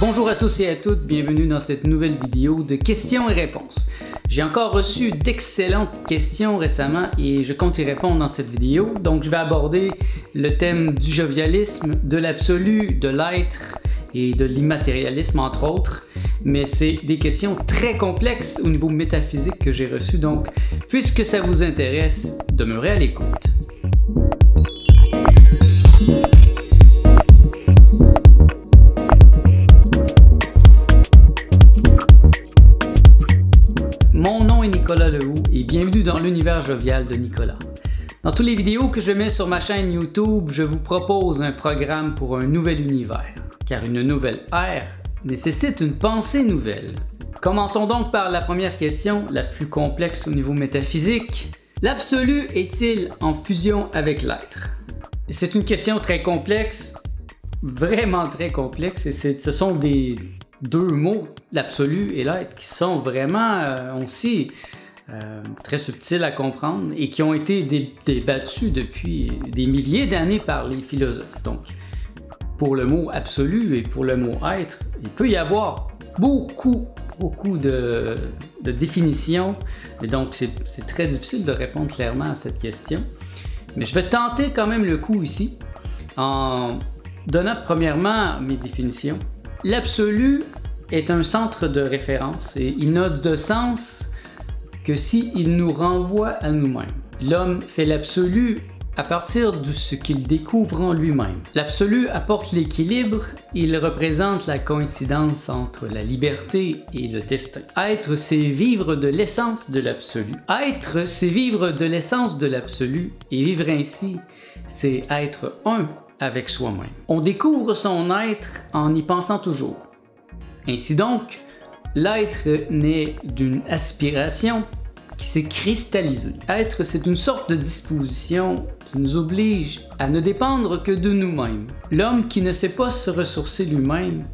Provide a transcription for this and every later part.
Bonjour à tous et à toutes, bienvenue dans cette nouvelle vidéo de questions et réponses. J'ai encore reçu d'excellentes questions récemment et je compte y répondre dans cette vidéo. Donc je vais aborder le thème du jovialisme, de l'absolu, de l'être et de l'immatérialisme entre autres. Mais c'est des questions très complexes au niveau métaphysique que j'ai reçues. Donc puisque ça vous intéresse, demeurez à l'écoute. Mon nom est Nicolas Lehoux et bienvenue dans l'univers jovial de Nicolas. Dans toutes les vidéos que je mets sur ma chaîne YouTube, je vous propose un programme pour un nouvel univers, car une nouvelle ère nécessite une pensée nouvelle. Commençons donc par la première question, la plus complexe au niveau métaphysique. L'absolu est-il en fusion avec l'être? C'est une question très complexe, vraiment très complexe, et ce sont deux mots, l'absolu et l'être, qui sont vraiment aussi très subtils à comprendre et qui ont été débattus depuis des milliers d'années par les philosophes. Donc, pour le mot absolu et pour le mot être, il peut y avoir beaucoup de définitions, et donc c'est très difficile de répondre clairement à cette question. Mais je vais tenter quand même le coup ici, en donnant premièrement mes définitions. L'absolu est un centre de référence et il n'a de sens que s'il nous renvoie à nous-mêmes. L'homme fait l'absolu à partir de ce qu'il découvre en lui-même. L'absolu apporte l'équilibre, il représente la coïncidence entre la liberté et le destin. Être, c'est vivre de l'essence de l'absolu. Être, c'est vivre de l'essence de l'absolu et vivre ainsi, c'est être un avec soi-même. On découvre son être en y pensant toujours. Ainsi donc, l'être naît d'une aspiration qui s'est cristallisée. Être, c'est une sorte de disposition qui nous oblige à ne dépendre que de nous-mêmes. L'homme qui ne sait pas se ressourcer lui-même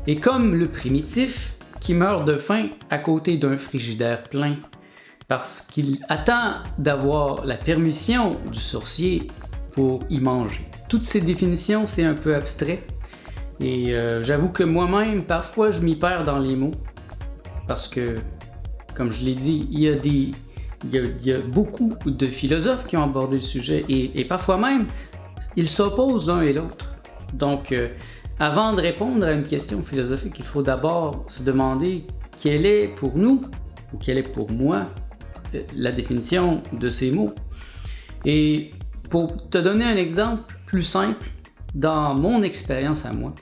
est comme le primitif qui meurt de faim à côté d'un frigidaire plein parce qu'il attend d'avoir la permission du sorcier pour y manger. Toutes ces définitions, c'est un peu abstrait et j'avoue que moi-même, parfois, je m'y perds dans les mots parce que, comme je l'ai dit, il y a beaucoup de philosophes qui ont abordé le sujet et parfois même, ils s'opposent l'un et l'autre. Donc, avant de répondre à une question philosophique, il faut d'abord se demander quelle est pour nous, ou quelle est pour moi, la définition de ces mots. Et pour te donner un exemple plus simple, dans mon expérience à moi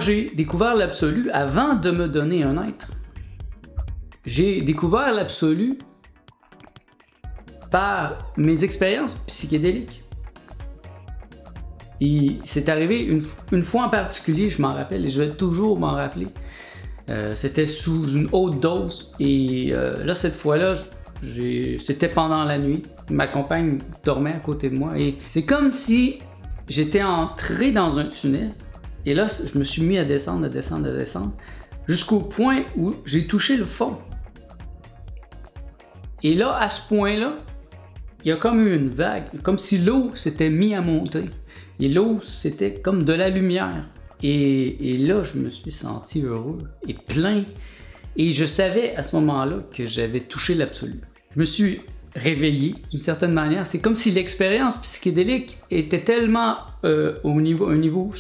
j'ai découvert l'absolu avant de me donner un être. J'ai découvert l'absolu par mes expériences psychédéliques. Et c'est arrivé une fois en particulier, je m'en rappelle et je vais toujours m'en rappeler. C'était sous une haute dose et là, cette fois-là, c'était pendant la nuit. Ma compagne dormait à côté de moi et c'est comme si j'étais entré dans un tunnel et là, je me suis mis à descendre, jusqu'au point où j'ai touché le fond. Et là, à ce point-là, il y a comme eu une vague, comme si l'eau s'était mise à monter. Et l'eau, c'était comme de la lumière. Et là, je me suis senti heureux et plein. Et je savais à ce moment-là que j'avais touché l'absolu. Je me suis réveillé d'une certaine manière. C'est comme si l'expérience psychédélique était tellement un niveau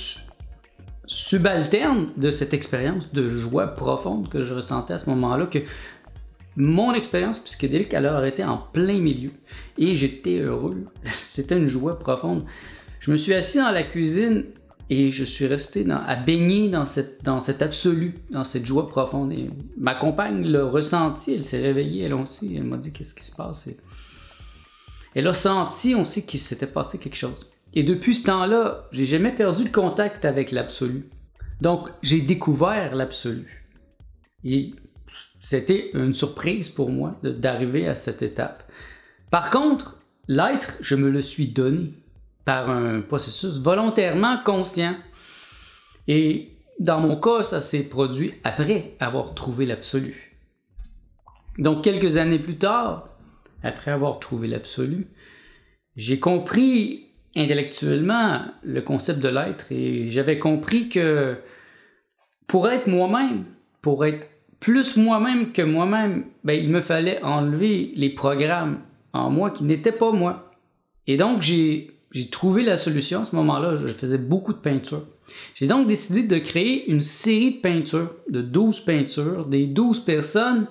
subalterne de cette expérience de joie profonde que je ressentais à ce moment-là que mon expérience psychédélique elle a arrêté en plein milieu et j'étais heureux. C'était une joie profonde. Je me suis assis dans la cuisine et je suis resté à baigner dans cet absolu, dans cette joie profonde. Et ma compagne l'a ressenti, elle s'est réveillée elle aussi, elle m'a dit qu'est-ce qui se passe. Et elle a senti aussi qu'il s'était passé quelque chose. Et depuis ce temps-là, j'ai jamais perdu le contact avec l'absolu. Donc j'ai découvert l'absolu. Et c'était une surprise pour moi d'arriver à cette étape. Par contre, l'être, je me le suis donné par un processus volontairement conscient. Et dans mon cas, ça s'est produit après avoir trouvé l'absolu. Donc quelques années plus tard, après avoir trouvé l'absolu, j'ai compris intellectuellement le concept de l'être et j'avais compris que pour être moi-même, pour être plus moi-même que moi-même, ben, il me fallait enlever les programmes en moi qui n'étaient pas moi. Et donc, j'ai trouvé la solution à ce moment-là. Je faisais beaucoup de peinture. J'ai donc décidé de créer une série de peintures, de 12 peintures, des 12 personnes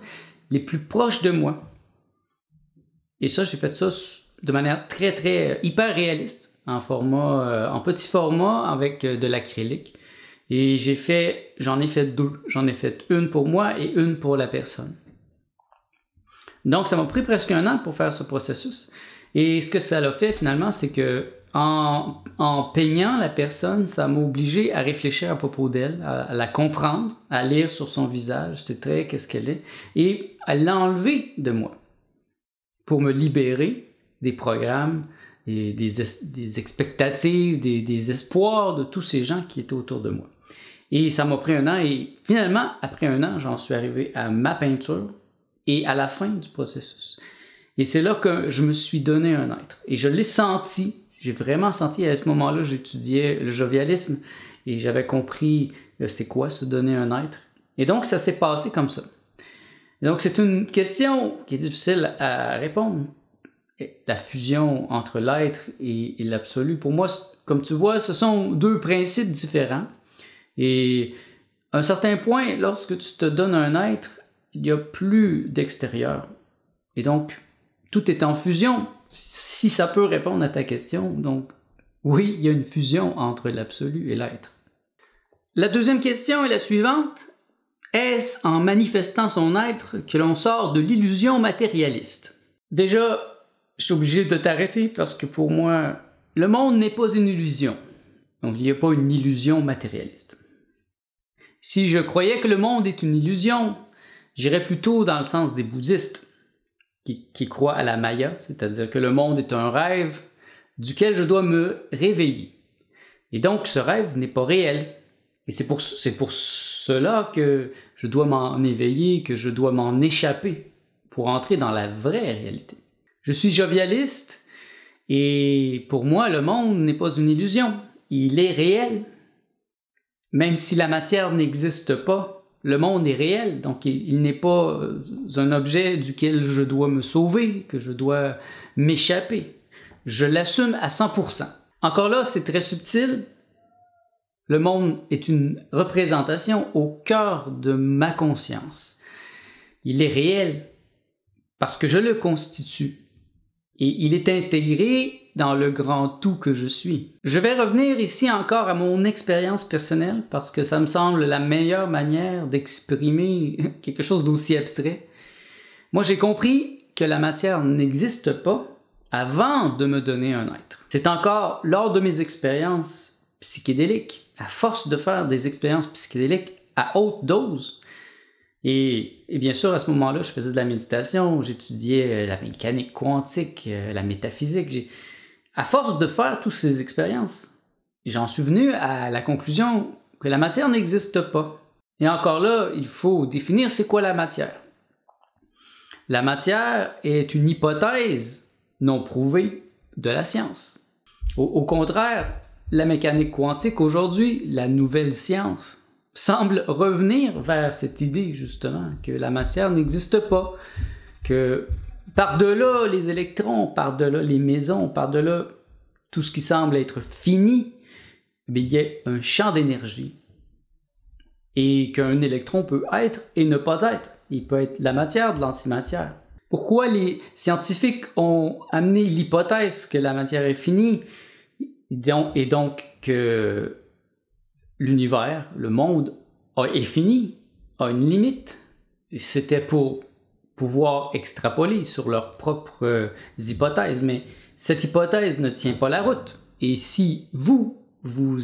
les plus proches de moi. Et ça, j'ai fait ça de manière très, très hyper réaliste, en petit format avec de l'acrylique. Et j'en ai fait deux. J'en ai fait une pour moi et une pour la personne. Donc, ça m'a pris presque un an pour faire ce processus. Et ce que ça l'a fait finalement, c'est que en peignant la personne, ça m'a obligé à réfléchir à propos d'elle, à la comprendre, à lire sur son visage, ses traits, qu'est-ce qu'elle est, et à l'enlever de moi pour me libérer des programmes, et des expectatives, des espoirs de tous ces gens qui étaient autour de moi. Et ça m'a pris un an et finalement, après un an, j'en suis arrivé à ma peinture et à la fin du processus. Et c'est là que je me suis donné un être. Et je l'ai senti, j'ai vraiment senti, à ce moment-là, j'étudiais le jovialisme et j'avais compris c'est quoi se donner un être. Et donc, ça s'est passé comme ça. Et donc, c'est une question qui est difficile à répondre. La fusion entre l'être et l'absolu, pour moi, comme tu vois, ce sont deux principes différents. Et à un certain point, lorsque tu te donnes un être, il n'y a plus d'extérieur. Et donc, tout est en fusion, si ça peut répondre à ta question. Donc, oui, il y a une fusion entre l'absolu et l'être. La deuxième question est la suivante. Est-ce en manifestant son être que l'on sort de l'illusion matérialiste? Déjà, je suis obligé de t'arrêter parce que pour moi, le monde n'est pas une illusion. Donc, il n'y a pas une illusion matérialiste. Si je croyais que le monde est une illusion, j'irais plutôt dans le sens des bouddhistes qui croient à la Maya, c'est-à-dire que le monde est un rêve duquel je dois me réveiller. Et donc, ce rêve n'est pas réel. Et c'est pour cela que je dois m'en éveiller, que je dois m'en échapper pour entrer dans la vraie réalité. Je suis jovialiste et pour moi, le monde n'est pas une illusion. Il est réel. Même si la matière n'existe pas, le monde est réel, donc il n'est pas un objet duquel je dois me sauver, que je dois m'échapper. Je l'assume à 100%. Encore là, c'est très subtil. Le monde est une représentation au cœur de ma conscience. Il est réel parce que je le constitue et il est intégré dans le grand tout que je suis. Je vais revenir ici encore à mon expérience personnelle parce que ça me semble la meilleure manière d'exprimer quelque chose d'aussi abstrait. Moi, j'ai compris que la matière n'existe pas avant de me donner un être. C'est encore lors de mes expériences psychédéliques, à force de faire des expériences psychédéliques à haute dose. Et bien sûr, à ce moment-là, je faisais de la méditation, j'étudiais la mécanique quantique, la métaphysique. À force de faire toutes ces expériences, j'en suis venu à la conclusion que la matière n'existe pas. Et encore là, il faut définir c'est quoi la matière. La matière est une hypothèse non prouvée de la science. Au contraire, la mécanique quantique aujourd'hui, la nouvelle science, semble revenir vers cette idée justement que la matière n'existe pas, que par-delà les électrons, par-delà les mésons, par-delà tout ce qui semble être fini, il y a un champ d'énergie et qu'un électron peut être et ne pas être. Il peut être la matière de l'antimatière. Pourquoi les scientifiques ont amené l'hypothèse que la matière est finie et donc que l'univers, le monde est fini, a une limite? C'était pour pouvoir extrapoler sur leurs propres hypothèses, mais cette hypothèse ne tient pas la route. Et si vous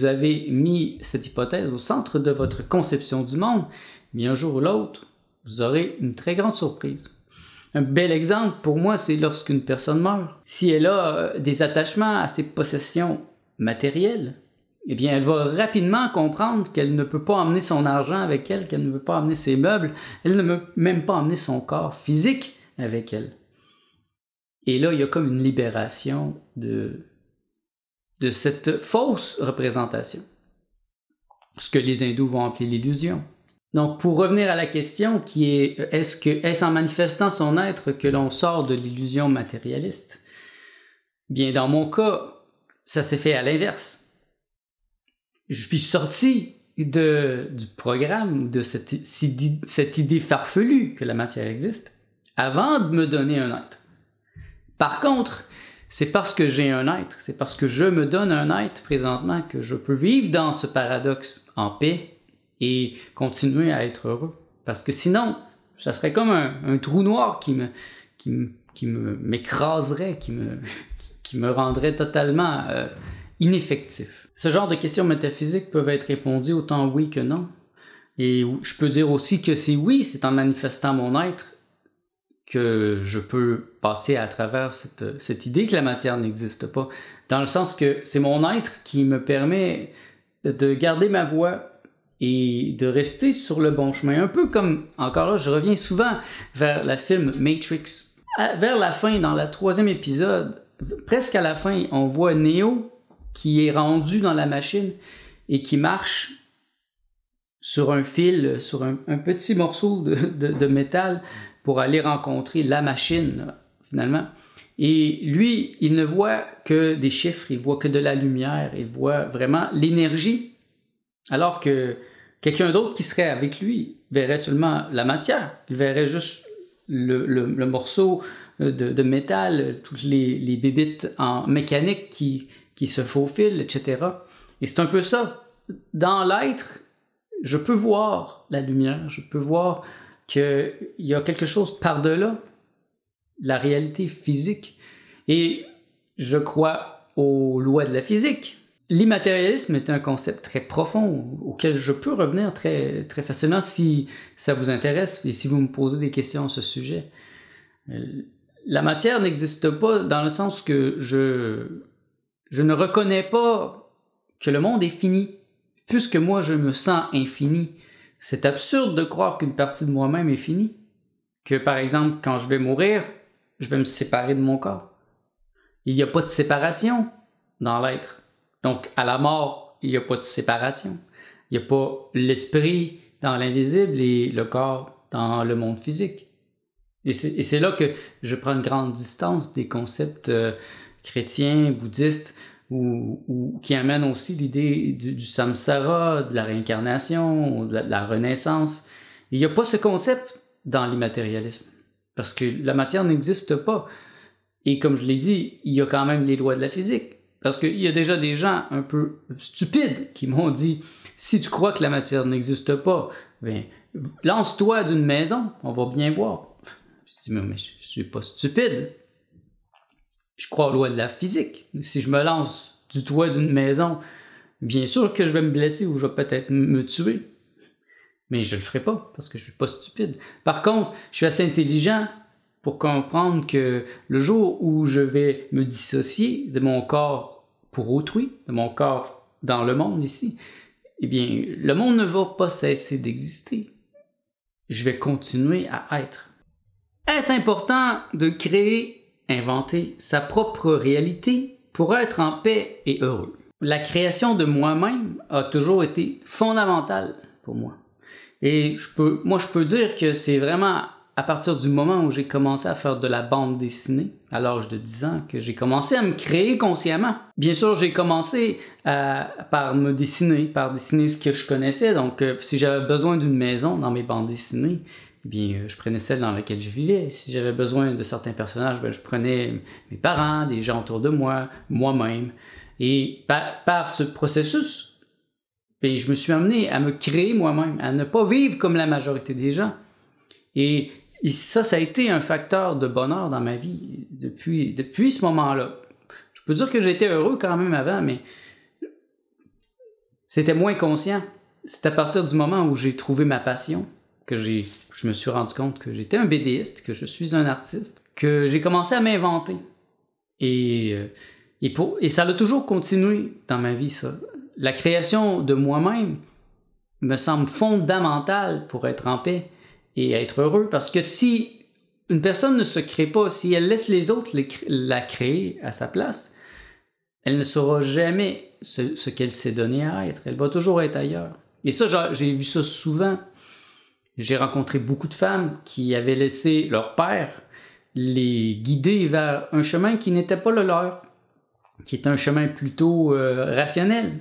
avez mis cette hypothèse au centre de votre conception du monde, bien un jour ou l'autre, vous aurez une très grande surprise. Un bel exemple pour moi, c'est lorsqu'une personne meurt. Si elle a des attachements à ses possessions matérielles, eh bien, elle va rapidement comprendre qu'elle ne peut pas emmener son argent avec elle, qu'elle ne veut pas emmener ses meubles, elle ne peut même pas emmener son corps physique avec elle. Et là, il y a comme une libération de cette fausse représentation. ce que les hindous vont appeler l'illusion. Donc, pour revenir à la question qui est, est-ce en manifestant son être que l'on sort de l'illusion matérialiste? Bien, dans mon cas, ça s'est fait à l'inverse. Je suis sorti du programme, de cette idée farfelue que la matière existe, avant de me donner un être. Par contre, c'est parce que j'ai un être, c'est parce que je me donne un être présentement que je peux vivre dans ce paradoxe en paix et continuer à être heureux. Parce que sinon, ça serait comme un trou noir qui m'écraserait, qui me rendrait totalement ineffectif. Ce genre de questions métaphysiques peuvent être répondues autant oui que non. Et je peux dire aussi que c'est oui, c'est en manifestant mon être que je peux passer à travers cette idée que la matière n'existe pas. Dans le sens que c'est mon être qui me permet de garder ma voie et de rester sur le bon chemin. Un peu comme, encore là, je reviens souvent vers le film Matrix. Vers la fin, dans le 3e épisode, presque à la fin, on voit Neo qui est rendu dans la machine et qui marche sur un fil, sur un petit morceau de métal pour aller rencontrer la machine, finalement. Et lui, il ne voit que des chiffres, il voit que de la lumière, il voit vraiment l'énergie, alors que quelqu'un d'autre qui serait avec lui verrait seulement la matière, il verrait juste le morceau de métal, toutes les bébites en mécanique qui se faufilent, etc. Et c'est un peu ça. Dans l'être, je peux voir la lumière, je peux voir qu'il y a quelque chose par-delà la réalité physique. Et je crois aux lois de la physique. L'immatérialisme est un concept très profond auquel je peux revenir très, très facilement si ça vous intéresse et si vous me posez des questions à ce sujet. La matière n'existe pas dans le sens que je ne reconnais pas que le monde est fini, puisque moi je me sens infini. C'est absurde de croire qu'une partie de moi-même est finie. Que par exemple, quand je vais mourir, je vais me séparer de mon corps. Il n'y a pas de séparation dans l'être. Donc à la mort, il n'y a pas de séparation. Il n'y a pas l'esprit dans l'invisible et le corps dans le monde physique. Et c'est là que je prends une grande distance des concepts chrétiens, bouddhistes, ou qui amènent aussi l'idée du samsara, de la réincarnation, de la renaissance. Il n'y a pas ce concept dans l'immatérialisme, parce que la matière n'existe pas. Et comme je l'ai dit, il y a quand même les lois de la physique, parce qu'il y a déjà des gens un peu stupides qui m'ont dit « Si tu crois que la matière n'existe pas, ben, lance-toi d'une maison, on va bien voir. » Je dis « Mais je suis pas stupide. Je crois aux lois de la physique. Si je me lance du toit d'une maison, bien sûr que je vais me blesser ou je vais peut-être me tuer. Mais je le ferai pas parce que je suis pas stupide. Par contre, je suis assez intelligent pour comprendre que le jour où je vais me dissocier de mon corps pour autrui, de mon corps dans le monde ici, eh bien, le monde ne va pas cesser d'exister. Je vais continuer à être. Est-ce important de créer, inventer sa propre réalité pour être en paix et heureux? La création de moi-même a toujours été fondamentale pour moi. Et je peux dire que c'est vraiment à partir du moment où j'ai commencé à faire de la bande dessinée, à l'âge de 10 ans, que j'ai commencé à me créer consciemment. Bien sûr, j'ai commencé par dessiner ce que je connaissais. Donc, si j'avais besoin d'une maison dans mes bandes dessinées, eh bien, je prenais celle dans laquelle je vivais. Si j'avais besoin de certains personnages, je prenais mes parents, des gens autour de moi, moi-même. Et par ce processus, je me suis amené à me créer moi-même, à ne pas vivre comme la majorité des gens. Et ça a été un facteur de bonheur dans ma vie depuis ce moment-là. Je peux dire que j'étais heureux quand même avant, mais c'était moins conscient. C'est à partir du moment où j'ai trouvé ma passion, que je me suis rendu compte que j'étais un BDiste, que je suis un artiste, que j'ai commencé à m'inventer. Et ça a toujours continué dans ma vie, ça. La création de moi-même me semble fondamentale pour être en paix et être heureux, parce que si une personne ne se crée pas, si elle laisse les autres la créer à sa place, elle ne saura jamais ce qu'elle s'est donné à être. Elle va toujours être ailleurs. Et ça, j'ai vu ça souvent. J'ai rencontré beaucoup de femmes qui avaient laissé leur père les guider vers un chemin qui n'était pas le leur, qui était un chemin plutôt rationnel.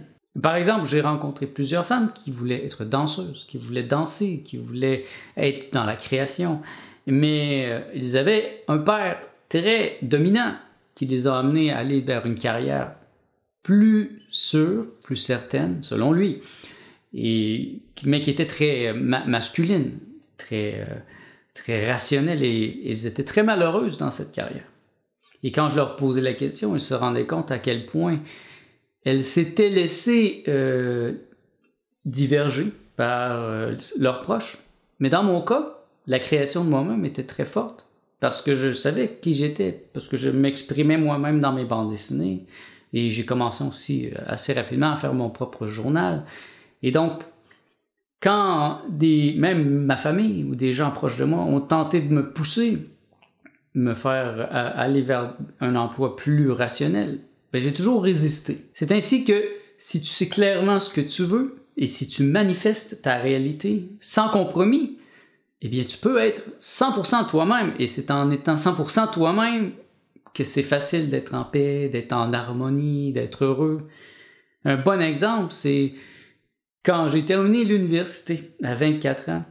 Par exemple, j'ai rencontré plusieurs femmes qui voulaient être danseuses, qui voulaient danser, qui voulaient être dans la création, mais ils avaient un père très dominant qui les a amenés à aller vers une carrière plus sûre, plus certaine, selon lui, mais qui était très masculine, très rationnelle, et ils étaient très malheureuses dans cette carrière. Et quand je leur posais la question, ils se rendaient compte à quel point elles s'étaient laissées diverger par leurs proches. Mais dans mon cas, la création de moi-même était très forte parce que je savais qui j'étais, parce que je m'exprimais moi-même dans mes bandes dessinées. Et j'ai commencé aussi assez rapidement à faire mon propre journal. Et donc, quand même ma famille ou des gens proches de moi ont tenté de me pousser, me faire aller vers un emploi plus rationnel, ben j'ai toujours résisté. C'est ainsi que si tu sais clairement ce que tu veux et si tu manifestes ta réalité sans compromis, eh bien tu peux être 100% toi-même, et c'est en étant 100% toi-même que c'est facile d'être en paix, d'être en harmonie, d'être heureux. Un bon exemple, c'est quand j'ai terminé l'université à 24 ans,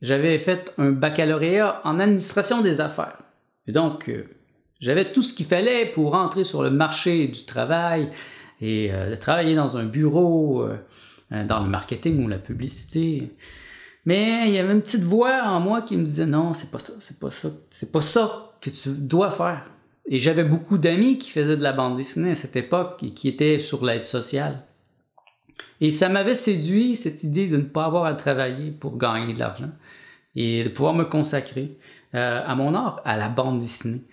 j'avais fait un baccalauréat en administration des affaires. Et donc, j'avais tout ce qu'il fallait pour entrer sur le marché du travail et travailler dans un bureau, dans le marketing ou la publicité. Mais il y avait une petite voix en moi qui me disait « Non, c'est pas ça que tu dois faire. » Et j'avais beaucoup d'amis qui faisaient de la bande dessinée à cette époque et qui étaient sur l'aide sociale. Et ça m'avait séduit, cette idée de ne pas avoir à travailler pour gagner de l'argent et de pouvoir me consacrer à mon art, à la bande dessinée.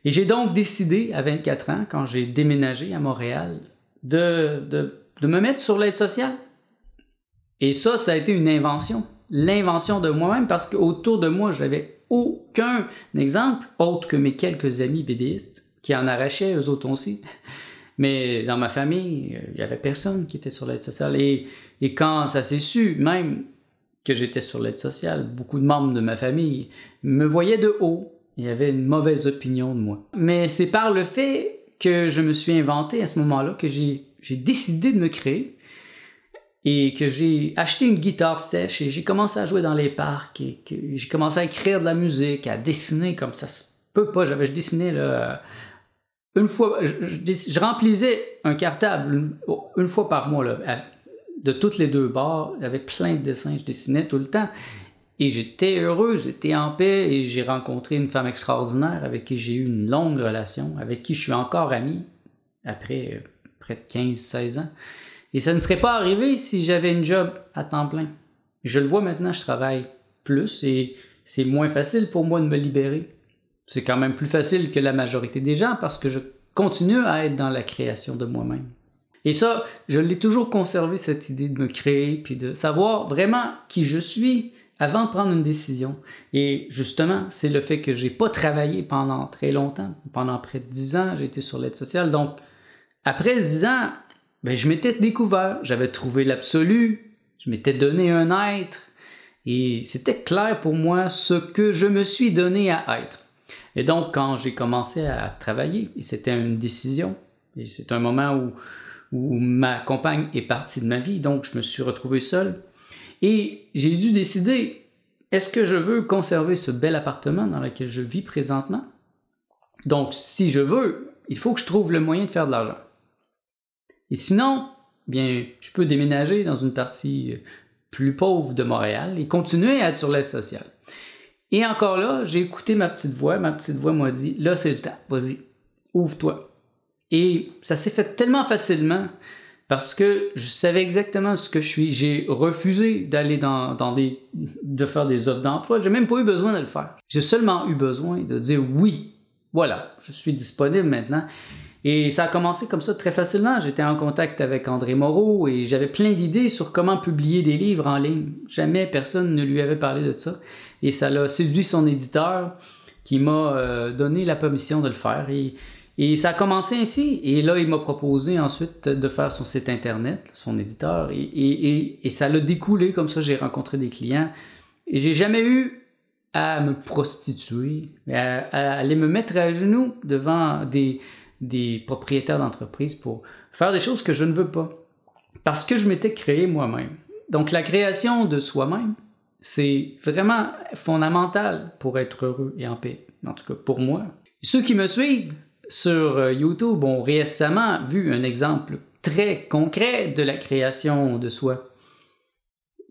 Et j'ai donc décidé, à 24 ans, quand j'ai déménagé à Montréal, de me mettre sur l'aide sociale. Et ça a été une invention. L'invention de moi-même, parce qu'autour de moi, je n'avais aucun exemple, autre que mes quelques amis BDistes, qui en arrachaient, eux autres aussi. Mais dans ma famille, il n'y avait personne qui était sur l'aide sociale. Et quand ça s'est su, même que j'étais sur l'aide sociale, beaucoup de membres de ma famille me voyaient de haut. Il y avait une mauvaise opinion de moi. Mais c'est par le fait que je me suis inventé à ce moment-là que j'ai décidé de me créer et que j'ai acheté une guitare sèche et j'ai commencé à jouer dans les parcs et que j'ai commencé à écrire de la musique, à dessiner comme ça se peut pas. Je dessinais là, une fois, je remplissais un cartable une fois par mois là, de toutes les deux bords. Il y avait plein de dessins, je dessinais tout le temps. Et j'étais heureux, j'étais en paix et j'ai rencontré une femme extraordinaire avec qui j'ai eu une longue relation, avec qui je suis encore ami après près de 15-16 ans. Et ça ne serait pas arrivé si j'avais une job à temps plein. Je le vois maintenant, je travaille plus et c'est moins facile pour moi de me libérer. C'est quand même plus facile que la majorité des gens parce que je continue à être dans la création de moi-même. Et ça, je l'ai toujours conservé, cette idée de me créer puis de savoir vraiment qui je suis avant de prendre une décision. Et justement, c'est le fait que j'ai pas travaillé pendant très longtemps. Pendant près de 10 ans, j'ai été sur l'aide sociale. Donc, après 10 ans, ben, je m'étais découvert. J'avais trouvé l'absolu. Je m'étais donné un être. Et c'était clair pour moi ce que je me suis donné à être. Et donc, quand j'ai commencé à travailler, et c'était une décision, et c'est un moment où ma compagne est partie de ma vie, donc je me suis retrouvé seul. Et j'ai dû décider, est-ce que je veux conserver ce bel appartement dans lequel je vis présentement? Donc, si je veux, il faut que je trouve le moyen de faire de l'argent. Et sinon, bien, je peux déménager dans une partie plus pauvre de Montréal et continuer à être sur l'aide sociale. Et encore là, j'ai écouté ma petite voix m'a dit, là c'est le temps, vas-y, ouvre-toi. Et ça s'est fait tellement facilement parce que je savais exactement ce que je suis. J'ai refusé d'aller de faire des offres d'emploi. J'ai même pas eu besoin de le faire. J'ai seulement eu besoin de dire oui, voilà, je suis disponible maintenant. Et ça a commencé comme ça très facilement. J'étais en contact avec André Moreau et j'avais plein d'idées sur comment publier des livres en ligne. Jamais personne ne lui avait parlé de ça. Et ça l'a séduit son éditeur qui m'a donné la permission de le faire. Et Et ça a commencé ainsi. Et là, il m'a proposé ensuite de faire son site internet, son éditeur. Et ça l'a découlé comme ça. J'ai rencontré des clients. Et j'ai jamais eu à me prostituer, à aller me mettre à genoux devant des propriétaires d'entreprises pour faire des choses que je ne veux pas. Parce que je m'étais créé moi-même. Donc la création de soi-même, c'est vraiment fondamental pour être heureux et en paix. En tout cas pour moi. Ceux qui me suivent sur YouTube ont récemment vu un exemple très concret de la création de soi.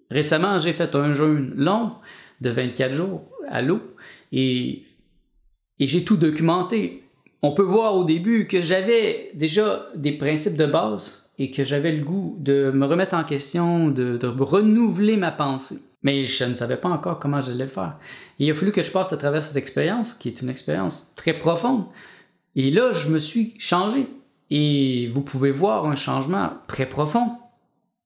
Récemment, j'ai fait un jeûne long de 24 jours à l'eau et j'ai tout documenté. On peut voir au début que j'avais déjà des principes de base et que j'avais le goût de me remettre en question, de renouveler ma pensée. Mais je ne savais pas encore comment j'allais le faire. Et il a fallu que je passe à travers cette expérience, qui est une expérience très profonde. Et là, je me suis changé. Et vous pouvez voir un changement très profond.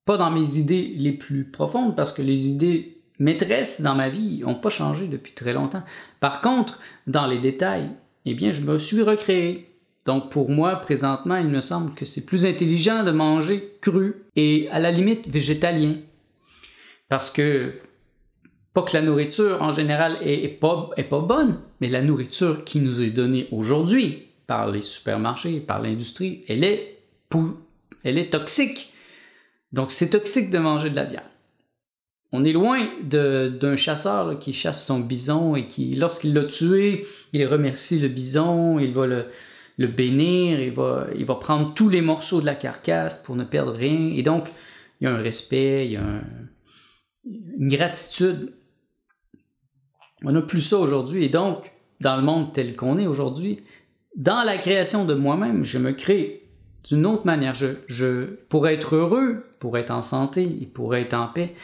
Pas dans mes idées les plus profondes, parce que les idées maîtresses dans ma vie n'ont pas changé depuis très longtemps. Par contre, dans les détails, eh bien, je me suis recréé. Donc pour moi, présentement, il me semble que c'est plus intelligent de manger cru et à la limite végétalien. Parce que, pas que la nourriture en général est pas bonne, mais la nourriture qui nous est donnée aujourd'hui par les supermarchés, par l'industrie, elle est toxique. Donc c'est toxique de manger de la viande. On est loin d'un chasseur là, qui chasse son bison et qui, lorsqu'il l'a tué, il remercie le bison, il va le bénir, il va prendre tous les morceaux de la carcasse pour ne perdre rien. Et donc, il y a un respect, il y a une gratitude. On n'a plus ça aujourd'hui. Et donc, dans le monde tel qu'on est aujourd'hui, dans la création de moi-même, je me crée d'une autre manière. Pour être heureux, pour être en santé et pour être en paix,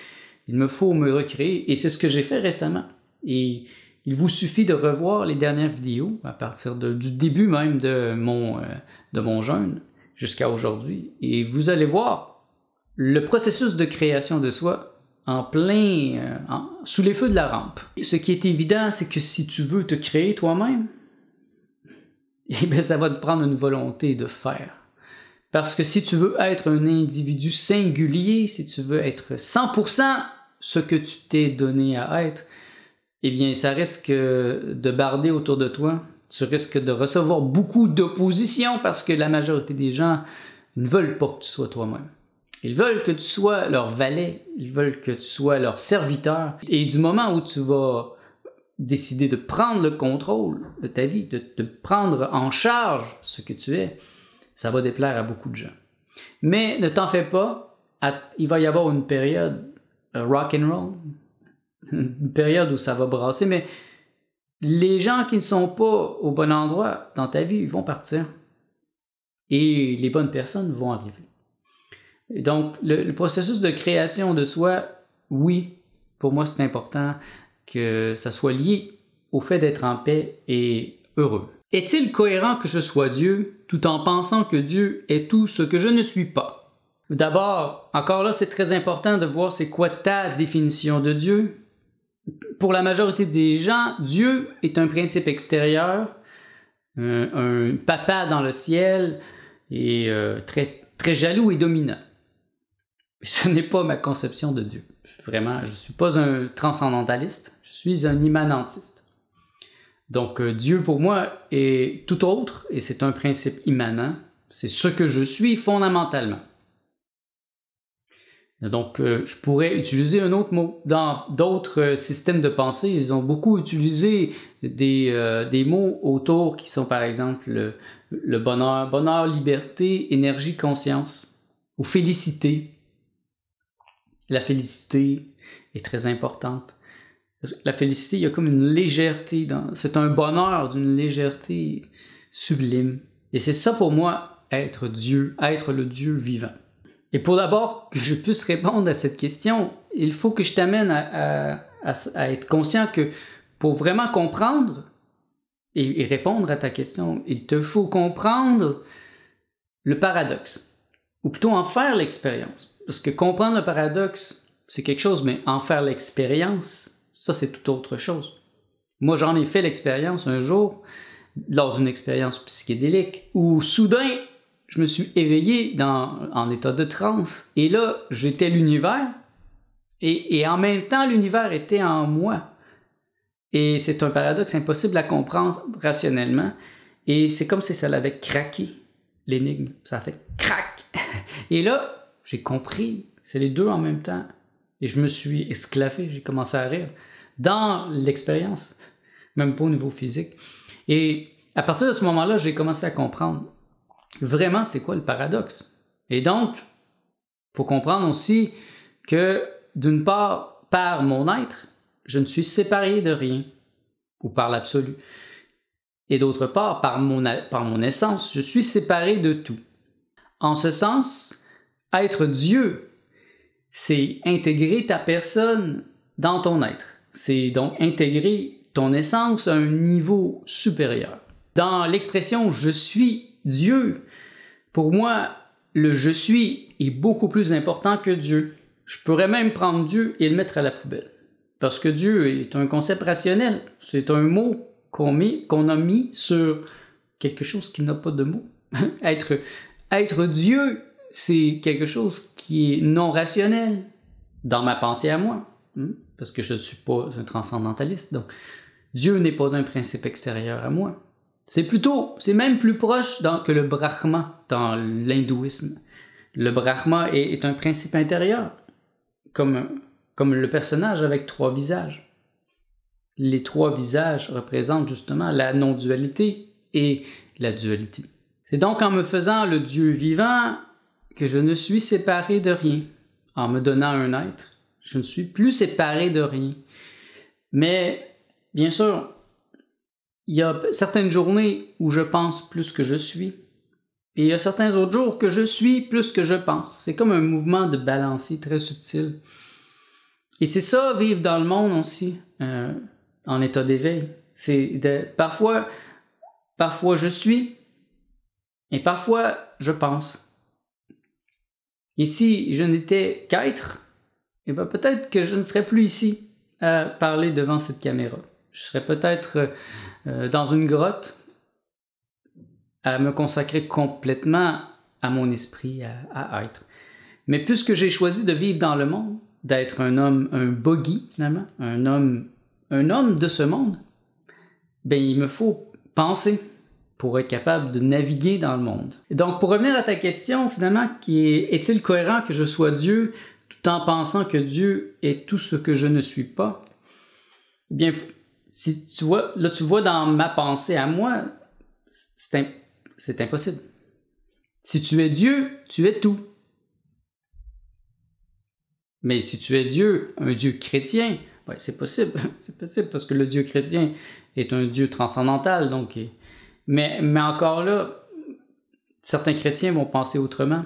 il me faut me recréer. Et c'est ce que j'ai fait récemment. Et il vous suffit de revoir les dernières vidéos à partir du début même de mon jeûne jusqu'à aujourd'hui. Et vous allez voir le processus de création de soi en plein, sous les feux de la rampe. Ce qui est évident, c'est que si tu veux te créer toi-même, eh bien, ça va te prendre une volonté de faire. Parce que si tu veux être un individu singulier, si tu veux être 100% ce que tu t'es donné à être, eh bien, ça risque de barder autour de toi. Tu risques de recevoir beaucoup d'opposition parce que la majorité des gens ne veulent pas que tu sois toi-même. Ils veulent que tu sois leur valet, ils veulent que tu sois leur serviteur. Et du moment où tu vas décider de prendre le contrôle de ta vie, de prendre en charge ce que tu es, ça va déplaire à beaucoup de gens. Mais ne t'en fais pas, il va y avoir une période rock and roll, une période où ça va brasser, mais les gens qui ne sont pas au bon endroit dans ta vie, ils vont partir. Et les bonnes personnes vont arriver. Et donc, le processus de création de soi, oui, pour moi c'est important que ça soit lié au fait d'être en paix et heureux. Est-il cohérent que je sois Dieu tout en pensant que Dieu est tout ce que je ne suis pas? D'abord, encore là, c'est très important de voir c'est quoi ta définition de Dieu. Pour la majorité des gens, Dieu est un principe extérieur, un papa dans le ciel et très, très jaloux et dominant. Mais ce n'est pas ma conception de Dieu. Vraiment, je ne suis pas un transcendentaliste, je suis un immanentiste. Donc Dieu pour moi est tout autre et c'est un principe immanent, c'est ce que je suis fondamentalement. Donc je pourrais utiliser un autre mot. Dans d'autres systèmes de pensée, ils ont beaucoup utilisé des mots autour qui sont par exemple le bonheur, liberté, énergie, conscience, ou félicité. La félicité est très importante. La félicité, il y a comme une légèreté, c'est un bonheur d'une légèreté sublime. Et c'est ça pour moi, être Dieu, être le Dieu vivant. Et pour d'abord que je puisse répondre à cette question, il faut que je t'amène à être conscient que pour vraiment comprendre et répondre à ta question, il te faut comprendre le paradoxe, ou plutôt en faire l'expérience. Parce que comprendre le paradoxe, c'est quelque chose, mais en faire l'expérience, ça c'est tout autre chose. Moi j'en ai fait l'expérience un jour, lors d'une expérience psychédélique, où soudain, je me suis éveillé en état de transe, et là, j'étais l'univers, et en même temps, l'univers était en moi. Et c'est un paradoxe impossible à comprendre rationnellement, et c'est comme si ça l'avait craqué, l'énigme. Ça a fait crac! Et là, j'ai compris, c'est les deux en même temps. Et je me suis esclaffé, j'ai commencé à rire dans l'expérience, même pas au niveau physique. Et à partir de ce moment-là, j'ai commencé à comprendre vraiment c'est quoi le paradoxe. Et donc, il faut comprendre aussi que d'une part, par mon être, je ne suis séparé de rien, ou par l'absolu. Et d'autre part, par mon essence, je suis séparé de tout. En ce sens, être Dieu, c'est intégrer ta personne dans ton être. C'est donc intégrer ton essence à un niveau supérieur. Dans l'expression « je suis Dieu », pour moi, le « je suis » est beaucoup plus important que Dieu. Je pourrais même prendre Dieu et le mettre à la poubelle. Parce que Dieu est un concept rationnel. C'est un mot qu'on a mis sur quelque chose qui n'a pas de mot. Être Dieu, c'est quelque chose qui est non rationnel dans ma pensée à moi. Parce que je ne suis pas un transcendentaliste. Donc, Dieu n'est pas un principe extérieur à moi. C'est même plus proche que le Brahma dans l'hindouisme. Le Brahma est un principe intérieur, comme le personnage avec 3 visages. Les 3 visages représentent justement la non-dualité et la dualité. C'est donc en me faisant le Dieu vivant que je ne suis séparé de rien. En me donnant un être, je ne suis plus séparé de rien. Mais, bien sûr, il y a certaines journées où je pense plus que je suis. Et il y a certains autres jours que je suis plus que je pense. C'est comme un mouvement de balancier très subtil. Et c'est ça, vivre dans le monde aussi, en état d'éveil. Parfois je suis, et parfois je pense. Et si je n'étais qu'être, eh bien peut-être que je ne serais plus ici à parler devant cette caméra. Je serais peut-être dans une grotte à me consacrer complètement à mon esprit, à être. Mais puisque j'ai choisi de vivre dans le monde, d'être un homme, un bogi finalement, un homme de ce monde, ben il me faut penser pour être capable de naviguer dans le monde. Et donc pour revenir à ta question finalement, est-il cohérent que je sois Dieu tout en pensant que Dieu est tout ce que je ne suis pas? Eh bien, si tu vois dans ma pensée à moi, c'est impossible. Si tu es Dieu, tu es tout. Mais si tu es Dieu, un Dieu chrétien, ouais, c'est possible. C'est possible parce que le Dieu chrétien est un Dieu transcendantal. Donc, mais encore là, certains chrétiens vont penser autrement.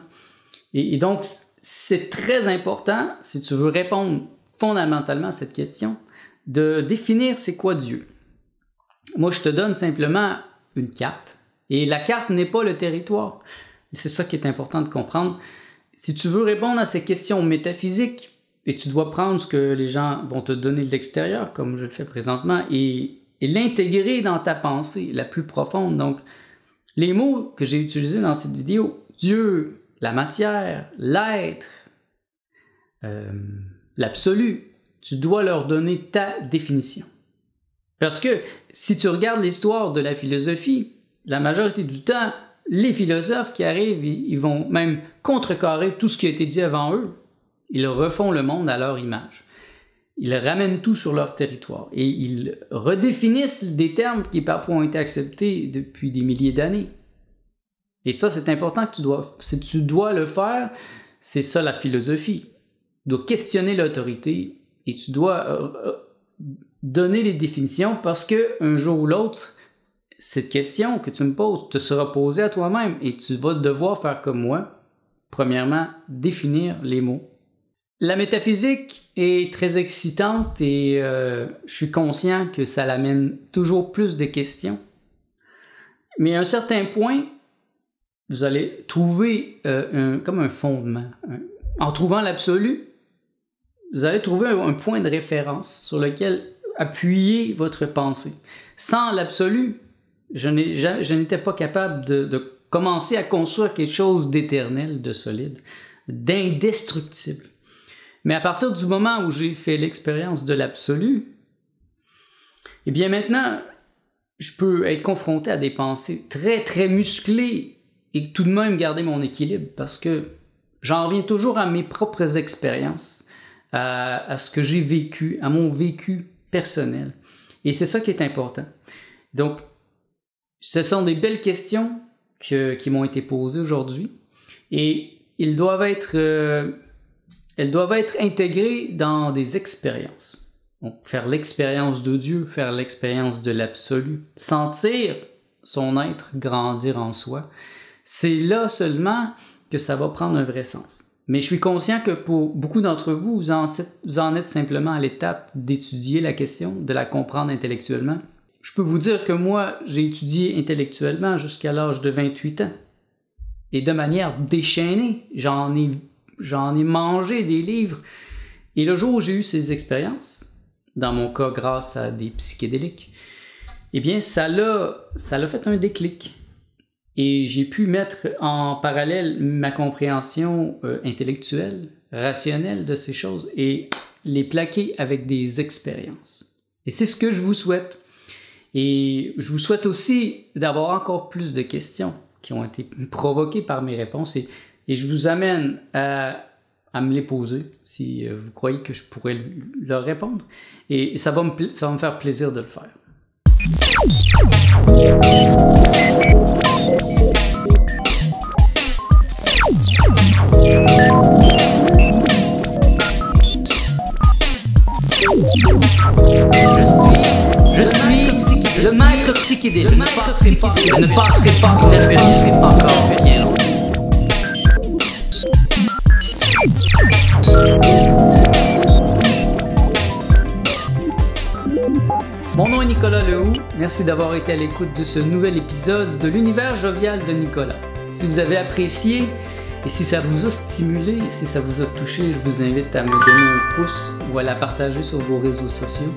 Et donc, c'est très important, si tu veux répondre fondamentalement à cette question, de définir c'est quoi Dieu. Moi, je te donne simplement une carte. Et la carte n'est pas le territoire. C'est ça qui est important de comprendre. Si tu veux répondre à ces questions métaphysiques, et tu dois prendre ce que les gens vont te donner de l'extérieur, comme je le fais présentement, et l'intégrer dans ta pensée la plus profonde. Donc, les mots que j'ai utilisés dans cette vidéo, Dieu, la matière, l'être, l'absolu, tu dois leur donner ta définition. Parce que si tu regardes l'histoire de la philosophie, la majorité du temps, les philosophes qui arrivent, ils vont même contrecarrer tout ce qui a été dit avant eux. Ils refont le monde à leur image. Ils ramènent tout sur leur territoire et ils redéfinissent des termes qui parfois ont été acceptés depuis des milliers d'années. Et ça, c'est important que tu dois le faire. C'est ça la philosophie. Tu dois questionner l'autorité et tu dois donner les définitions parce qu'un jour ou l'autre, cette question que tu me poses te sera posée à toi-même et tu vas devoir faire comme moi. Premièrement, définir les mots. La métaphysique est très excitante et je suis conscient que ça l'amène toujours plus de questions. Mais à un certain point, vous allez trouver comme un fondement. En trouvant l'absolu, vous allez trouver un point de référence sur lequel appuyer votre pensée. Sans l'absolu, je n'étais pas capable de commencer à construire quelque chose d'éternel, de solide, d'indestructible. Mais à partir du moment où j'ai fait l'expérience de l'absolu, eh bien maintenant, je peux être confronté à des pensées très, très musclées et tout de même garder mon équilibre parce que j'en reviens toujours à mes propres expériences, à ce que j'ai vécu, à mon vécu personnel. Et c'est ça qui est important. Donc, ce sont des belles questions qui m'ont été posées aujourd'hui et elles doivent être intégrées dans des expériences. Donc, faire l'expérience de Dieu, faire l'expérience de l'absolu, sentir son être grandir en soi, c'est là seulement que ça va prendre un vrai sens. Mais je suis conscient que pour beaucoup d'entre vous, vous en êtes simplement à l'étape d'étudier la question, de la comprendre intellectuellement. Je peux vous dire que moi, j'ai étudié intellectuellement jusqu'à l'âge de 28 ans. Et de manière déchaînée, j'en ai mangé des livres. Et le jour où j'ai eu ces expériences, dans mon cas grâce à des psychédéliques, eh bien ça l'a fait un déclic. Et j'ai pu mettre en parallèle ma compréhension intellectuelle, rationnelle de ces choses et les plaquer avec des expériences. Et c'est ce que je vous souhaite. Et je vous souhaite aussi d'avoir encore plus de questions qui ont été provoquées par mes réponses et je vous amène à me les poser si vous croyez que je pourrais leur répondre. Et ça va me faire plaisir de le faire. Je suis le maître psychédélique. Je ne passerai pas inaperçu encore bien longtemps. Mon nom est Nicolas Lehoux, merci d'avoir été à l'écoute de ce nouvel épisode de l'univers jovial de Nicolas. Si vous avez apprécié et si ça vous a stimulé, si ça vous a touché, je vous invite à me donner un pouce ou à la partager sur vos réseaux sociaux.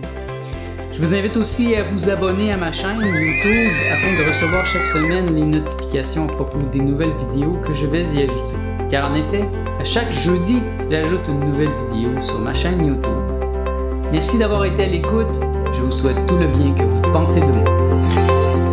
Je vous invite aussi à vous abonner à ma chaîne YouTube afin de recevoir chaque semaine les notifications à propos des nouvelles vidéos que je vais y ajouter. Car en effet, à chaque jeudi, j'ajoute une nouvelle vidéo sur ma chaîne YouTube. Merci d'avoir été à l'écoute. Je vous souhaite tout le bien que vous pensez de moi.